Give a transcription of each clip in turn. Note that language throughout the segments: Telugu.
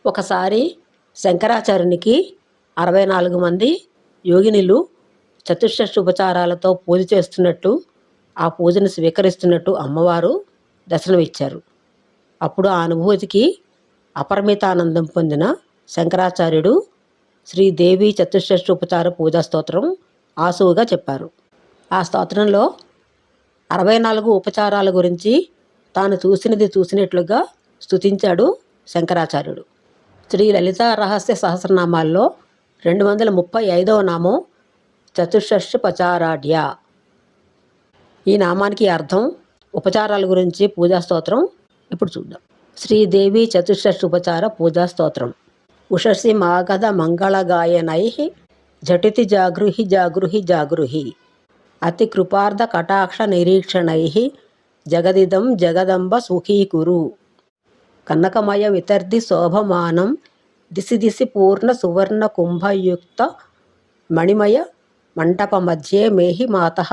ఒకసారి శంకరాచార్యునికి 64 మంది యోగినులు చతుషష్ఠి ఉపచారాలతో పూజ చేస్తున్నట్టు, ఆ పూజను స్వీకరిస్తున్నట్టు అమ్మవారు దర్శనమిచ్చారు. అప్పుడు ఆ అనుభూతికి అపరిమితానందం పొందిన శంకరాచార్యుడు శ్రీదేవి చతుషష్ఠి ఉపచార పూజా స్తోత్రం ఆసువుగా చెప్పారు. ఆ స్తోత్రంలో 64 ఉపచారాల గురించి తాను చూసినది చూసినట్లుగా స్తుతించాడు శంకరాచార్యుడు. శ్రీ లలితా రహస్య సహస్రనామాల్లో 235వ నామం చతుషష్ఠిపచారాఢ్య. ఈ నామానికి అర్థం, ఉపచారాల గురించి పూజా స్తోత్రం ఇప్పుడు చూద్దాం. శ్రీదేవి చతుషష్ఠి ఉపచార పూజా స్తోత్రం. ఉషసి మాగధ మంగళగాయనై ఝటితి జాగృహి జాగృహి జాగృహి అతి కృపార్థ కటాక్ష నిరీక్షణై జగదిదం జగదంబ సుఖీకురు. కనకమయ వితర్ది శోభమానం దిశి దిశి పూర్ణ సువర్ణ కుంభయుక్త మణిమయ మంటప మధ్యే మేహి మాతః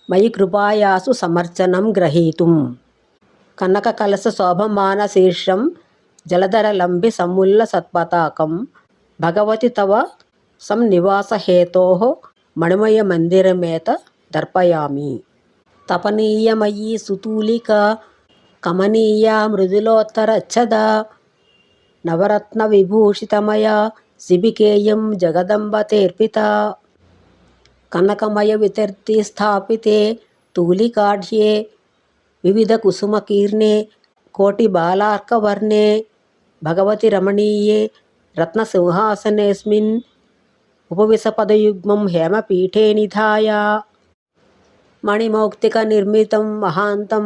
మయి కృపాయాసు సమర్చనం గ్రహీతుం. కనక కలశ శోభమాన శీర్షం జలధర లంబి సముల్ల సత్పతాకం భగవతి తవ సంనివాస హేతోః మణిమయ మందిరమేత దర్పయామి. తపనీయమయీ సుతూలిక కమనీయ మృదులోత్తరచ్చద నవరత్న విభూషితమయ శిబికేయం జగదంబ తేర్పిత. కనకమయ వితర్తి స్థాపితే తూలికాఢ్యే వివిధ కుసుమకీర్ణే కోటి బాలార్కవర్ణే భగవతి రమణీయే రత్నసింహాసనేస్మిన్ ఉపవిశపదయుగ్మం హేమపీఠే నిధాయ. మణిమౌక్తిక నిర్మితం మహాంతం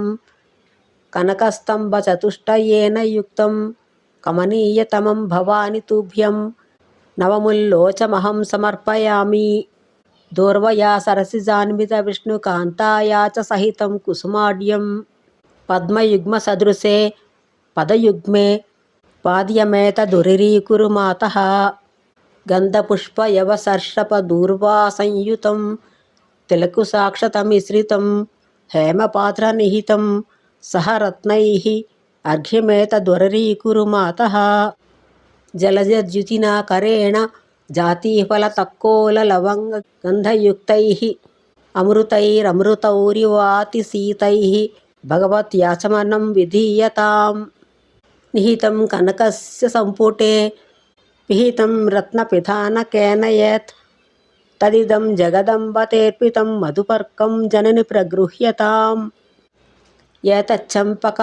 కనకస్తంభ చతుష్టయేన యుక్తం కమనీయతమం భవాని తుభ్యం నవముల్లోచమహం సమర్పయామి. దూర్వయా సరసిజాన్విత విష్ణుకాంతాయా చ సహితం కుసుమాఢ్యం పద్మయుగ్మ సదృశే పదయుగ్మే పాద్యమేతదురీకురు మాతః. గంధపుష్పయవసర్షప దూర్వా సంయుతం తిలకు సాక్షతమిశ్రితం హేమపాత్ర నిహితం సహ రత్నైః అర్ఘ్యమేతదురీకురు మాతః. జలజద్యుతినా కరేణ జాతీఫల తక్కోల లవంగ గంధయుక్తైః అమృతైరమృతౌరివాతిశీతైః భగవత్యాచమనం విధీయతాం. నిహితం కనకస్య సంపుటే పిహితం రత్నపిధానకేన యత్ తదిదం జగదంబ తేర్పితం మధుపర్కం జనని ప్రగృహ్యతాం. ఏతచ్చంపక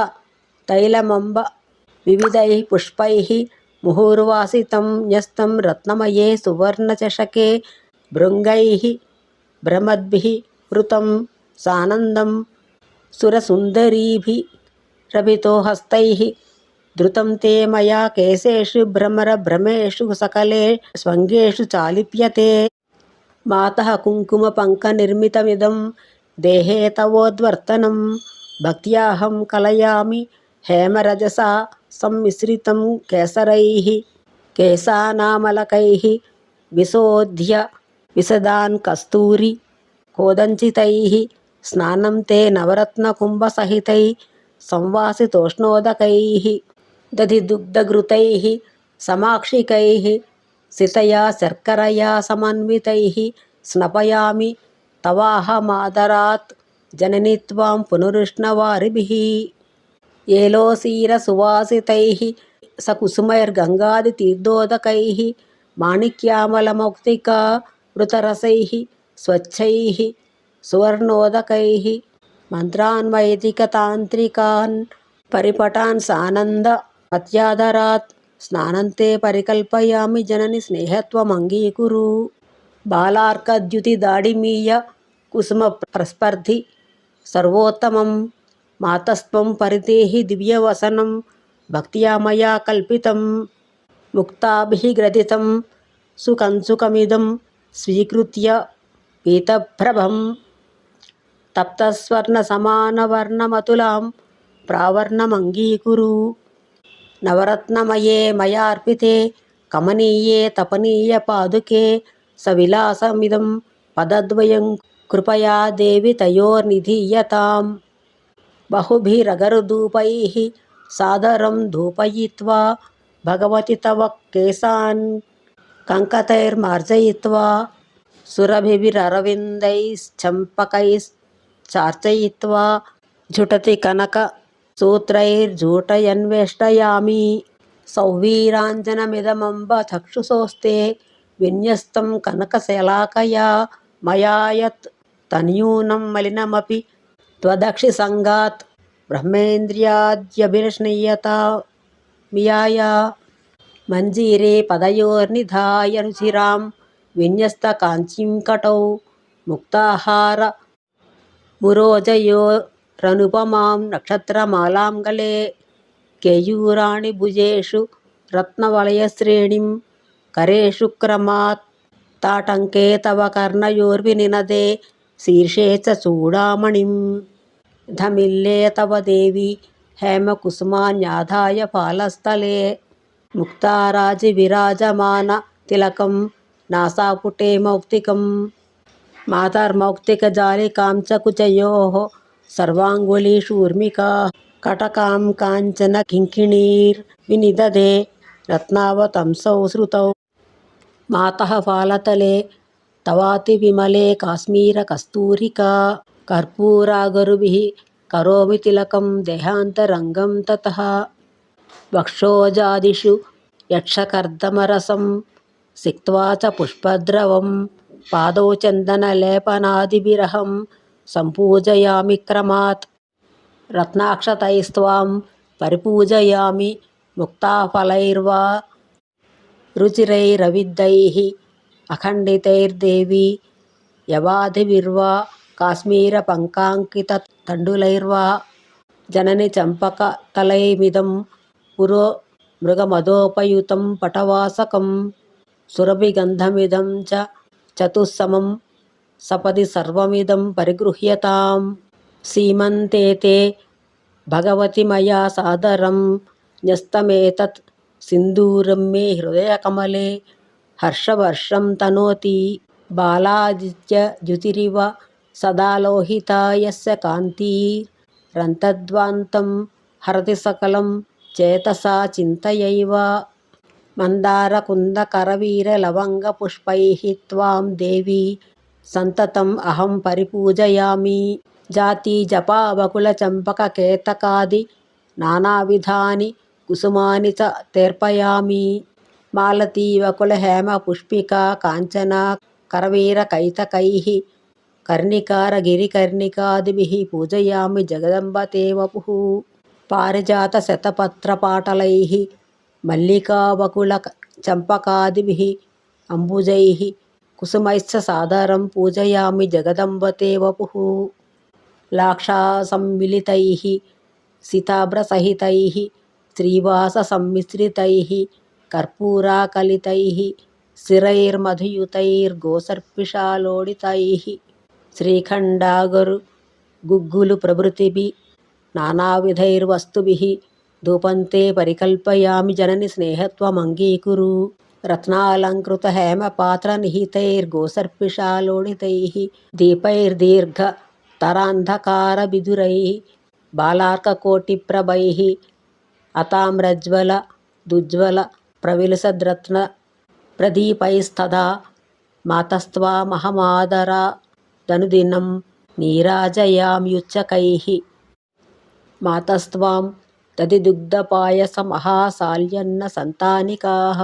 తైలమంబ వివిధైః పుష్పైః ముహుర్వాసితం న్యస్తం రత్నమయే సువర్ణచషకే భృంగైః భ్రమద్భిః వృతం సానందం సురసుందరీభిరభితో హస్తైః ధృతం తే మయా కేశేషు భ్రమరభ్రమేషు సకలే స్వంగేషు చాలిప్యతే. మాతః కుంకుమ పంక నిర్మితమిదం దేహే తవోద్వర్తనం భక్త్యాహం కలయామి హేమరజసా సమ్మిశ్రితం కేసరైః కేశానామలకైః విశోధ్య విశదాన్ కస్తూరి కోదంచితైః స్నానం తే నవరత్న కుంభసహితై సంవాసితోష్ణోదకైః దధిదుగ్ధఘృతైః సమాక్షికైః సితయా శర్కరయా సమన్వితైః స్నపయామి తవాహమాదరాత్ జనని త్వాం పునరుష్ణవారిభిః. ఏలోసీర సువాసితైః సకుసుమైర్గంగాదితీర్థోదకైః మాణిక్యామలమౌక్తికా వృతరసైః స్వచ్ఛైః సువర్ణోదకైః మంత్రాన్వైదికతాంత్రికాన్ పరిపటాన్ సానంద అత్యాదరాత్ స్నానంతే పరికల్పయామి జనని స్నేహత్వమంగీకురు. బాలార్కద్యుతిదాడిమీయ కుసుమ ప్రస్పర్ధి సర్వోత్తమం మాతస్త్వం పరితేహి దివ్యవసనం భక్త్యా మయా కల్పితం. ముక్తాభిః గ్రథితం సుకంసుకమిదం స్వీకృత్య పీతభ్రభం తప్తస్వర్ణసమానవర్ణమతులాం ప్రావర్ణమంగీకురు. నవరత్నమయే మయార్పితే కమనీయే తపనీయ పాదుకే సవిలాసమిదం పదద్వయం కృపయా దేవి తయోర్నిధీయతాం. బహుభిరగరుధూపైః సాదరం ధూపయిత్వా భగవతి తవ కేశాన్ కంకతైర్మార్జయిత్వా సురభిరరవిందైశ్చంపకైశ్చార్చయిత్వా ఝుటతి కనక సూత్రైర్ఝూటయన్వేష్టయామి సౌవీరాంజనమిదమంబ చక్షుషోస్తే విన్యస్తం కనకశలాకయా మయా యత్ తన్యూనం మలినమపి త్వదక్షి సంగాత్ బ్రహ్మేంద్రియాద్యభిలష్ణీయతా మియాయ మంజీరే పదయోర్నిధాయ రుచిరాం విన్యస్త కాంచీం కటౌ ముక్తాహార మురోజయోరనుపమాం నక్షత్రమాలాం గలే కేయూరాణి భుజేషు రత్నవలయశ్రేణిం కరేషు క్రమాత్ తాటంకే తవ కర్ణయోర్వినినదే శీర్షే చ చూడామణిం ధమిల్లే తవ దేవి హేమకుసుమాన్యాధాయ ఫాలస్థలే ముక్తారాజి విరాజమాన తిలకం నాసాపుటే మౌక్తికం మాతర్మౌక్తికజాలికాం చ కుచయోః సర్వాంగుళీషూర్మికా కటకాం కాంచన కింకిణీర్వినిదదే రత్నావతంసౌ శ్రుతౌ మాతః ఫాలతలే తవాతి విమలే కాశ్మీర కస్తూరికా కర్పూరాగరుభిః కరోమి తిలకం దేహాంతరంగం తతః వక్షోజాదిషు యక్షకర్దమరసం సిక్త్వా చ పుష్పద్రవం పాదౌ చందనలేపనాదిభిరహం సంపూజయామి క్రమాత్ రత్నాక్షతైస్త్వాం పరిపూజయామి ముక్తాఫలైర్వా రుచిరైరవిద్దైః అఖండితైర్దేవి యవాధిభిర్వా కాశ్మీరపంకాంకితతండులైర్వా జనని చంపకతలైమిదం పురో మృగమదోపయుతం పటవాసకం సురభిగంధమిదం చ చతుస్సమం సపది సర్వమిదం పరిగృహ్యతాం సీమంతే తే భగవతి మయా సాదరం న్యస్తమేతత్ సింధూరం మే హృదయకమలే హర్షవర్షం తనోతి బాలాదిత్యద్యుతిరివ సదా లోహితా యస్య కాంతిరంతద్వాంతం హరతి సకలం చేతసా చింతయైవ మందారకుందకరవీరలవంగపుష్పైః త్వాం దేవి సంతతం అహం పరిపూజయామి జాతి జపావకుల చంపకకేతకాది నానావిధాని కుసుమాని చ తర్పయామి మాలతీ వకుల హేమ పుష్పికా కాంచన కరవీరకైతకైః కర్ణికార గిరికర్ణికాదిభిః పూజయామి జగదంబ తే వపుః పారిజాత శతపత్రపాటలైః మల్లికావకుల చంపకాదిభిః అంబుజైః కుసుమైశ్చ సాదరం పూజయామి జగదంబ తే వపుః లాక్షాసమ్మిళితైః సితాభ్రసహితైః శ్రీవాససమ్మిశ్రితైః కర్పూరాకలితైః స్థిరైర్మధుయుతైర్గోసర్పిషాలోడితైః శ్రీఖండాగరు గుగ్గులు ప్రభృతిభిः నానావిధైర్వస్తుభిः ధూపంతే పరికల్పయామి జనని స్నేహత్వమంగీకురు రత్నాలంకృత హేమపాత్రనిహితైర్గోసర్పిషాలోడితైః దీపైర్దీర్ఘతరాంధకారవిధురైః బాలార్కకోటిప్రభైః అతామ్రజ్వల దుజ్వల ప్రవిలసద్రత్న ప్రదీపైస్తదా మాతస్త్వామహమాదరాదనుదినం నీరాజయామ్యుచ్చకైః మాతస్త్వాం దధిదుగ్ధపాయసమహాసాల్యన్నసంతానికాః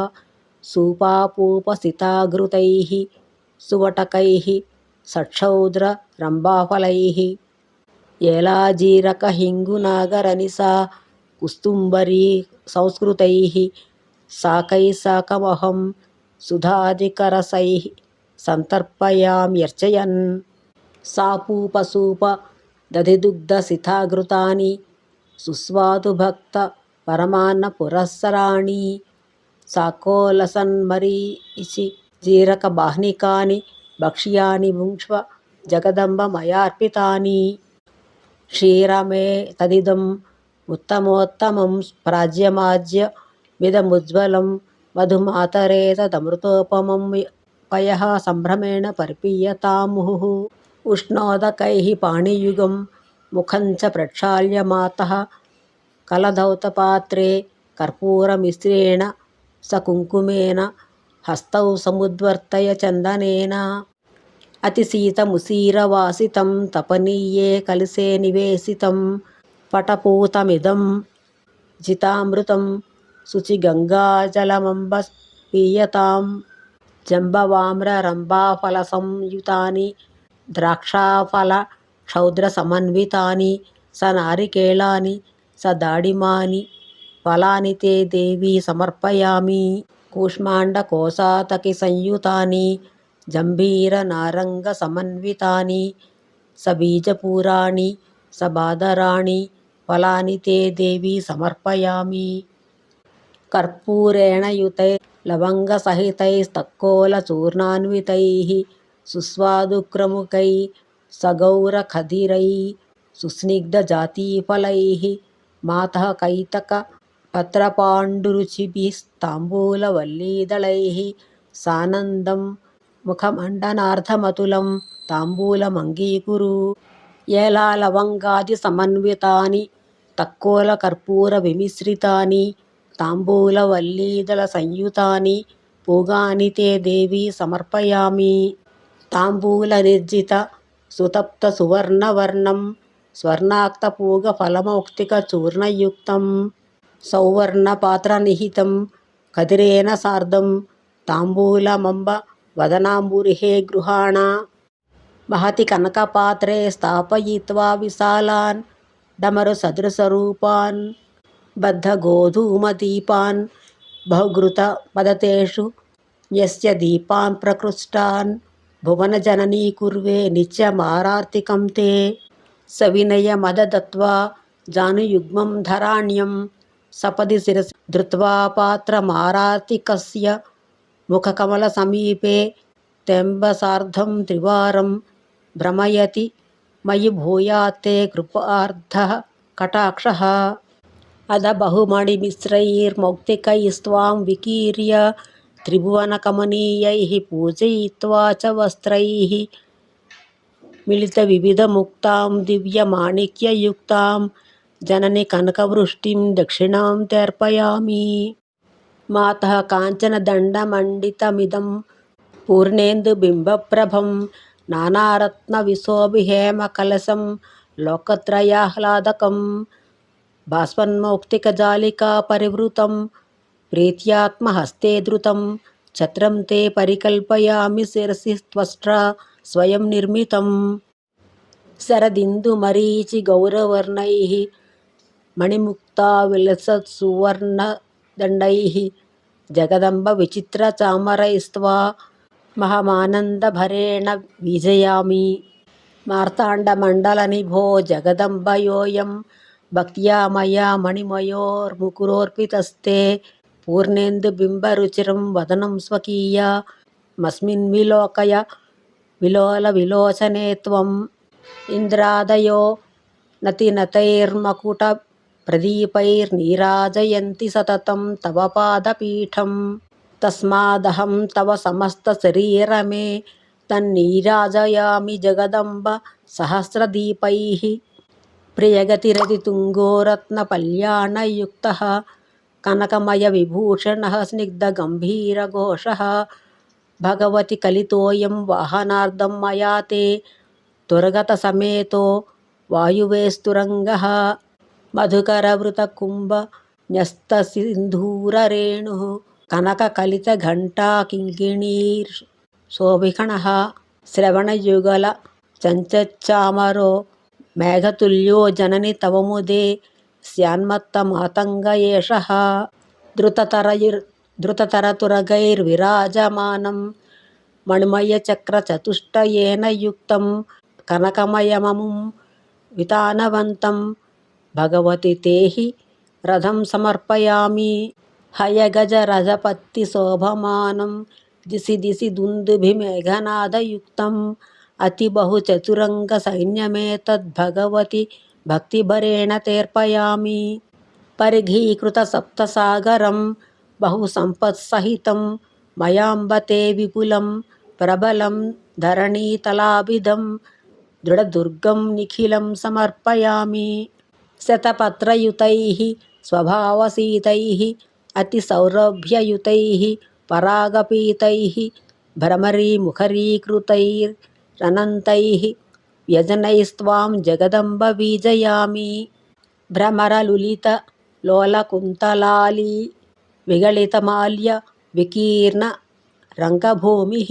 సూపాపూపసితాఘృతైః సువటకైః సక్షౌద్రరంభాఫలైః ఏలాజీరకహింగునాగరనిసా కుస్తుంబరీ సంస్కృతైః శాకైశాకమహం సుధాధికరసైః సంతర్పయామ్యర్చయన్ సాపూపసూప దధిదుగ్ధసితాఘృతాని సుస్వాదుభక్త పరమాన్న పురస్సరాణి సాకోలసన్మరీచి జీరక బాహ్నికాని భక్ష్యాని భుంక్ష్వ జగదంబ మయార్పితాని క్షీరమే తదిదం ఉత్తమోత్తమం ప్రాజ్యమాజ్యమిదముజ్వలం మధుమాతరేతదమృతోపమం పయః సంభ్రమేణ పరిపీయతాం ముహుః ఉష్ణోదకైః పాణియుగం ముఖం చ ప్రక్షాళ్య మాతః కలధౌతపాత్రే కర్పూరమిశ్రేణ సకుంకుమేన హస్తౌ సముద్వర్తయ చందనేన అతిశీతముసీరవాసితం తపనీయే కలిసే నివేశితం పటపూతమిదం జితామృతం శుచిగంగాజలమంబ పీయతాం జంబవామ్రరంభాఫలసంయుతాని ద్రాక్షాఫలక్షౌద్రసమన్వితాని సనారికేళాని సదాడిమాని ఫలాని తే దేవీ సమర్పయామి కూష్మాండకోశాతకి సంయుతాని జంభీరనారంగసమన్వితాని సబీజపూరాణి సబాదరాణి ఫలాని తే దేవీ సమర్పయామి కర్పూరేణ యుతై లవంగసహితైస్తక్కోలచూర్ణాన్వితైః సుస్వాదుక్రముకై సగౌరఖదిరై సుస్నిగ్ధజాతీఫలైః మాతః కైతకపత్రపాండురుచిభిస్తాంబూలవల్లీదళైః సానందం ముఖమండనార్ధమతులం తాంబూలమంగీకురు ఏలాలవంగాదిసమన్వితాని తక్కోలకర్పూరవిమిశ్రితాని తాంబూలవల్లీదళ సంయుతాని పూగాని తే దేవీ సమర్పయామి తాంబూలనిర్జిత సుతప్త సువర్ణవర్ణం స్వర్ణాక్తపూగఫలమౌక్తికచూర్ణయుక్తం సౌవర్ణపాత్రనిహితం కదిరేణ సార్ధం తాంబూలమంబ వదనాంబురిహే గృహాణ మహతి కనకపాత్రే స్థాపయిత్వా విశాలాన్ డమరుసదృశరూపాన్ బద్ధగోధూమదీపాన్ బహుఘృతపదతేషు యస్య దీపాన్ ప్రకృష్టాన్ భువనజననీ కుర్వే నిత్యమారార్తికం తే సవినయమదదత్వా జానుయుగ్మం ధరాణ్యం సపది శిరసి ధృత్వా పాత్రమారార్తికస్య ముఖకమలసమీపే తెంబసార్ధం త్రివారం భ్రమయతి మయి భూయాత్తే కృపార్ధః కటాక్షః అద బహుమణిమిశ్రైర్మౌక్తికైస్త్వాం వికీర్య త్రిభువనకమనీయైః పూజయిత్వా చ వస్త్రైః మిళితవివిధముక్తాం దివ్యమాణిక్యయుక్తాం జనని కనకవృష్టిం దక్షిణాం తర్పయామి మాతః కాంచనదండమండితమిదం పూర్ణేందుబింబప్రభం నానారత్నవిశోభిహేమకలశం లోకత్రయాహ్లాదకం భాస్వన్మౌక్తికజాలికా పరివృతం ప్రీత్యాత్మహస్తే ధృతం ఛత్రం తే పరికల్పయామి శిరసి త్వష్ట్రా స్వయం నిర్మితం శరదిందుమరీచి గౌరవర్ణైః మణిముక్తా విలసత్సువర్ణదండైః జగదంబ విచిత్రచామరైస్త్వా మహమానందభరేణ వీజయామి మార్తాండమండలనిభో జగదంబయోయం భక్త్యా మయా మణిమయోర్ముకురోర్పితస్తే పూర్ణేందుబింబరుచిరం వదనం స్వకీయ మస్మిన్ విలోకయ విలోలవిలోచనే త్వం ఇంద్రాదయో నతినతైర్మకుట ప్రదీపైర్నీరాజయంతి సతతం తవ పాదపీఠం తస్మాదహం తవ సమస్తశరీరమే తన్నీరాజయామి జగదంబ సహస్రదీపైః ప్రియగతిరతితుంగోరత్నపల్యాణయుక్తః కనకమయవిభూషణः స్నిగ్ధగంభీరఘోషः భగవతి కలితోయం వాహనార్థం మయా తే దుర్గతసమేతో వాయువేస్తురంగः మధుకరవృతకుంభన్యస్తసింధూరరేణుः కనకకలితఘంటాకింకిణీర్శోభికణः శ్రవణయుగల చంచచ్చామరో మేఘతుల్యో జనని తవ ముదే స్యాన్మత్తమాతంగ ఏషః ధృతతరతురగైర్విరాజమానం మణిమయచక్రచతుష్టయేన యుక్తం కనకమయమముం వితానవంతం భగవతి తేహి రథం సమర్పయామి హయగజరజపత్తిశోభమానం దిశి దిశి దుందుభిమేఘనాదయుక్తం అతిబహుచతురంగ సైన్యమేతద్భగవతి భక్తిభరేణ తర్పయామి పరిఘీకృతసప్తసాగరం బహుసంపత్సహితం మయాంబ తే విపులం ప్రబలం ధరణీతలాభిధం దృఢదుర్గం నిఖిలం సమర్పయామి శతపత్రయుతైః స్వభావసీతైః అతిసౌరభ్యయుతైః పరాగపీతైః భ్రమరీముఖరీకృతైరనంతైః వ్యజనైస్త్వాం జగదంబ వీజయామి. భ్రమరలులితలోలకుంతలాళీ విగళితమాల్య వికీర్ణ రంగభూమిః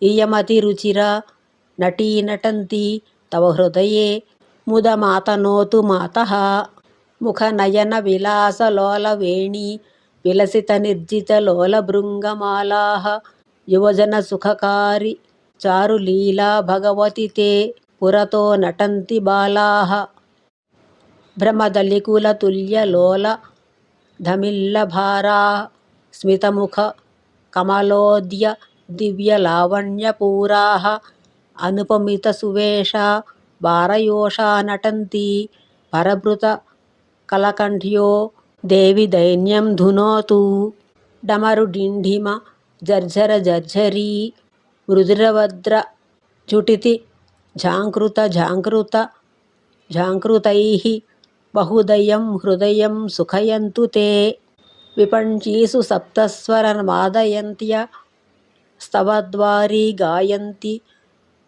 ఇయమతిరుచిరా నటీనటంతి తవ హృదయే ముదమాతనోతు మాతః. ముఖనయన విలాసలోలవేణీ విలసితనిర్జితలోలభృంగమాలాః యువజనసుఖకారి చారులీలా భగవతి తే పురతో నటంతి బాలాః. భ్రమదలికులతుల్యలోలధమిల్లభారాः స్మితముఖ కమలోద్య దివ్యలావణ్యపూరాः అనుపమితసువేషా భారయోషా నటంతి పరభృత కలకంఠ్యో దేవి దైన్యం ధునోతు. డమరుడింఢిమ జర్జర జర్జరీ మృదురవద్ర జుటితి ఝాంకృతైః బహుదయం హృదయం సుఖయంతు తే. విపంచీసు సప్తస్వరమాదయంత్య స్తవద్వారీ గాయంతి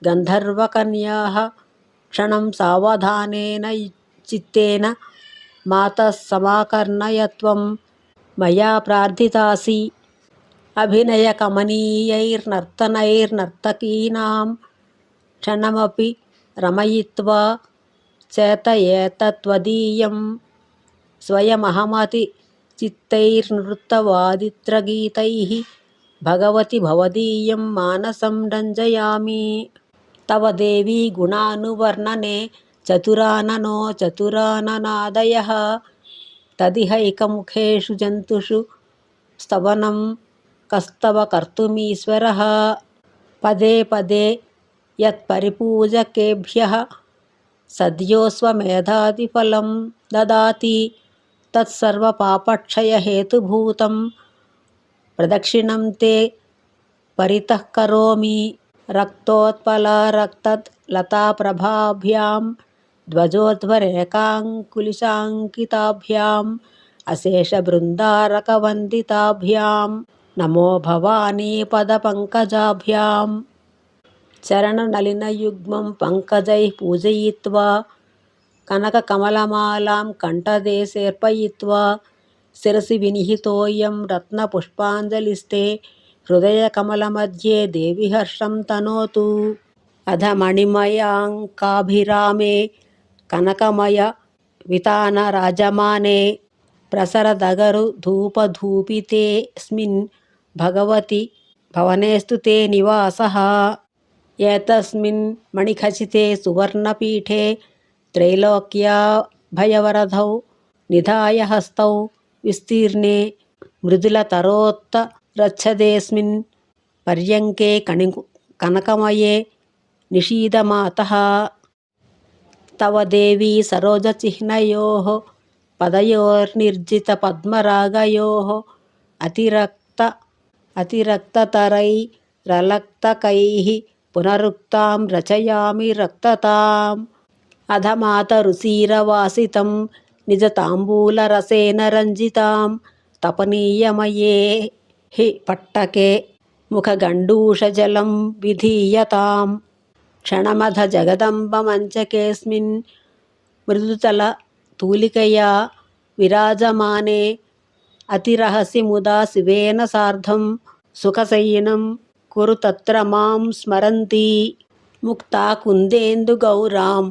గంధర్వకన్యాః క్షణం సావధానేన చిత్తేన మాతః సమాకర్ణయ త్వం మయా ప్రార్థితాసి. అభినయకమనీయైర్నర్తనైర్నర్తకీనాం క్షణమపి రమయిత్వా చేతయేతత్త్వదీయం స్వయమహమతి చిత్తైర్నృత్తవాదిత్రగీతైః భగవతి భవదీయం మానసం రంజయామి. తవ దేవీ గుణానువర్ణనే చతురాననో చతురాననాదయః తదిహైకముఖేషు జంతుషు స్తవనం కస్తవ కర్తుమీశ్వరః. పదే పదే యత్పరిపూజకేభ్యః సద్యోస్వమేధాదిఫలం దదాతి తత్సర్వపాపక్షయహేతుభూతం ప్రదక్షిణం తే పరితః కరోమి. రక్తోత్పలరక్తలతాప్రభాభ్యాం ధ్వజోధ్వరేకాంకులిశాంకితాభ్యాం అశేషబృందారకవందితాభ్యాం నమో భవానీ పదపంకజాభ్యాం. చరణనలినయుగ్మం పంకజైః పూజయిత్వా కనకకమలమాలాం కంఠదేశేర్పయిత్వా శిరసి వినిహితోऽయం రత్నపుష్పాంజలిస్తే హృదయకమలమధ్యే దేవి హర్షం తనోతు. అధమణిమయాంకాభిరామే కనకమయ వితానరాజమానే ప్రసరదగరు ధూపధూపితేస్మిన్ భగవతి భవనేస్తు తే నివాసః. ఏతస్మిన్ మణిఖచితే సువర్ణపీఠే త్రైలోక్యాభయవరదౌ నిధాయ హస్తౌ విస్తీర్ణే మృదులతరోత్తరచ్ఛదేస్మిన్ పర్యంకే కనకమయే నిషీదమాతః. తవ దేవీ సరోజచిహ్నయోః పదయోర్నిర్జితపద్మరాగయోః అతిరక్తతరైరలక్తకైః పునరుక్తాం రచయామి రక్తతాం. అధమాతరుసీరవాసితం నిజతాంబూలరసేన రంజితాం తపనీయమయే హి పట్టకే ముఖగండూషజలం విధీయతాం. క్షణమధ జగదంబమంచకేస్మిన్ మృదుతల తూలికయా విరాజమానే అతిరహసి ముదా శివేన సార్ధం సుఖశయనం కురు తత్ర మాం స్మరంతి. ముక్తాకుందేందుగౌరాం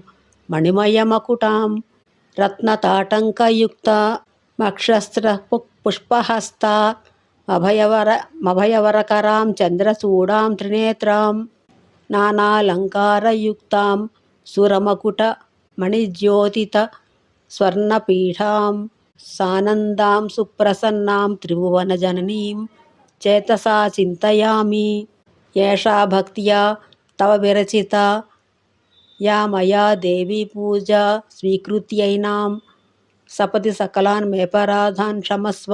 మణిమయమకుటాం రత్నతాటంకయుక్తామక్షస్రపుష్పహస్తా మభయవరకరాం చంద్రచూడాం త్రినేత్రాం నానాలంకారయుక్తాం సురమకుట మణిజ్యోతిత స్వర్ణపీఠాం సానందాం సుప్రసన్నాం త్రిభువనజననీం చేతసా చింతయామి. ఏషా భక్త్యా తవ విరచితా యా మయా దేవీ పూజా స్వీకృత్యైనాం సపతి సకలాన్ మేపరాధాన్ క్షమస్వ.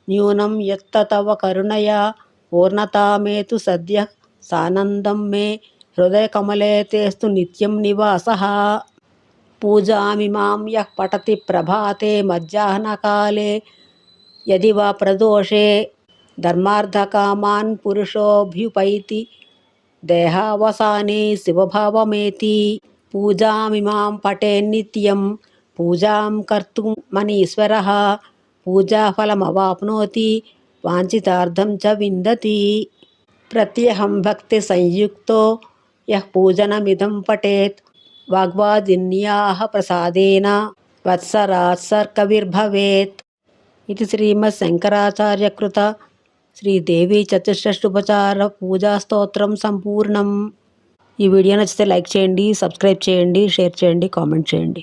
న్యూనం యత్త తవ కరుణయా పూర్ణతామేతు సద్యః సానందం మే హృదయకమలే తేస్తు నిత్యం నివాసః. పూజామి మాం యః పఠతి ప్రభాతే మధ్యాహ్నకాలే యది వా ప్రదోషే ధర్మార్థకామాన్ పురుషోభ్యుపైతి దేహావసానే శివభావమేతి. పూజామిమాం పఠేన్నిత్యం పూజాం కర్తుం మనీశ్వరః పూజాఫలమవాప్నోతి వాంఛితార్థం చ విందతి. ప్రత్యహం భక్తి సంయుక్తో యః పూజనమిదం పఠేత్ వాగ్వాదిన్యాః ప్రసాదేన వత్సరాత్ కవిర్భవేత్. ఇది శ్రీమద్ శంకరాచార్యకృత శ్రీదేవి చతుషష్ఠోపచార పూజా స్తోత్రం సంపూర్ణం. ఈ వీడియో నచ్చితే లైక్ చేయండి, సబ్స్క్రైబ్ చేయండి, షేర్ చేయండి, కామెంట్ చేయండి.